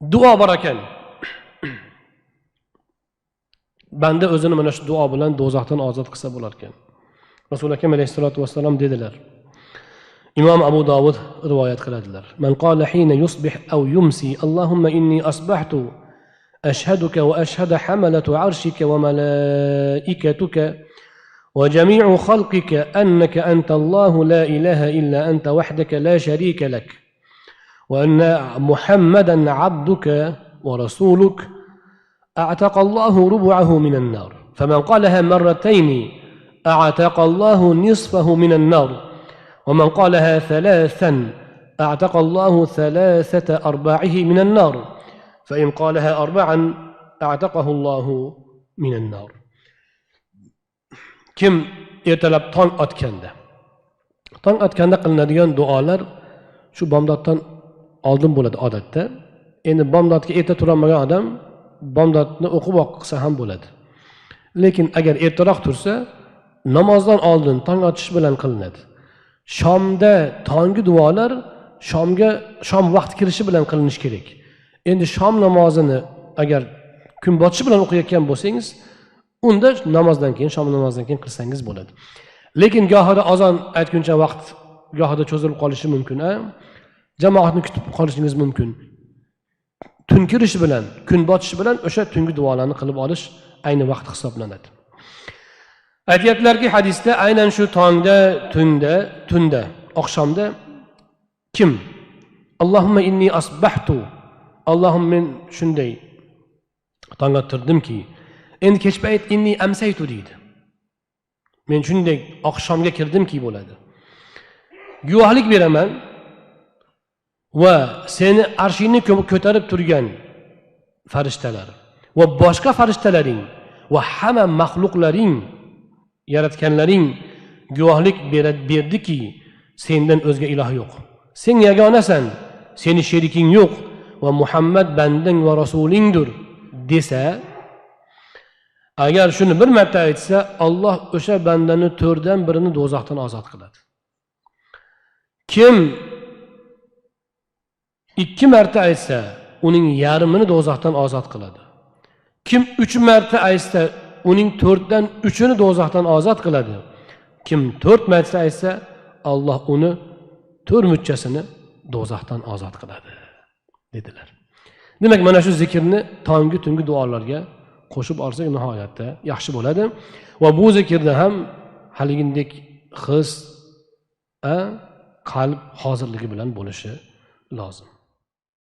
duo bor ekan. Banda o'zini mana shu duo bilan do'zaxdan ozod qilsa bo'lar ekan. Rasul akram alayhisolatu vassalom dedilar. Imom Abu Dovud rivoyat qiladilar. Man qala hina yusbih aw yumsi Allohumma inni asbahtu ashhaduka wa ashhadu hamalatu arshika wa malaikatuka wa jami'u khalqika annaka anta Allahu la ilaha illa anta wahdaka la sharika lak wa anna Muhammadan 'abduka wa rasuluk أعتق الله ربعه من النار فمن قالها مرتين أعتق الله نصفه من النار ومن قالها ثلاثا أعتق الله ثلاثة أرباعه من النار فإن قالها أربعا أعتقه الله من النار. Kim ertalab tong otganda qilinadigan duolar shu bomdoddan oldin bo'ladi odatda. Endi bomdodga erta turolmagan odam bomdodni o'qib qilsa ham bo'ladi. Lekin agar ertaroq tursa, namozdan oldin tong otish bilan qilinadi. Shomda tongi duolar shom vaqti kirishi bilan qilinishi kerak. Endi shom namozini agar kun botishi bilan o'qiyotgan bo'lsangiz, unda namozdan keyin, shom namozidan keyin qilsangiz bo'ladi. Lekin gohida azon aytguncha vaqt gohida cho'zilib qolishi mumkin, jamoatni kutib qolishingiz mumkin. Tun kirishi bilan, kun botishi bilan o'sha tungi duolarni qilib olish ayni vaqt hisoblanadi. Aytayaptilarki hadisda aynan shu tongda, tunda, oqshomda kim Allohumma inni asbahtu, Allohim men shunday tong ottirdimki, endi kech payt inni amsaytu deydi. Men shunday oqshomga kirdimki bo'ladi. Guvohlik beraman va seni arshingni ko'tarib turgan farishtalar va boshqa farishtalaring va hamma maxluqlaring, yaratganlaring guvohlik berdiki, sendan o'zga iloh yo'q. Sen yagonasan, seni sheriking yo'q va Muhammad bandang va rasulingdir desa, agar shuni bir marta aytsa, Alloh o'sha bandani 4dan 1ni do'zaxdan ozod qiladi. Kim 2 marta aytsa, uning yarmini do'zaxdan ozod qiladi. Kim 3 marta aytsa, uning 4dan 3ni do'zaxdan ozod qiladi. Kim 4 marta aytsa, Alloh uni 4 muchasini do'zaxdan ozod qiladi dedilar. Demak, mana shu zikrni tongi tungi duolarga qo'shib olsak nihoyatda yaxshi bo'ladi va bu zikrda ham haligindek his, qalb hozirligi bilan bo'lishi lozim.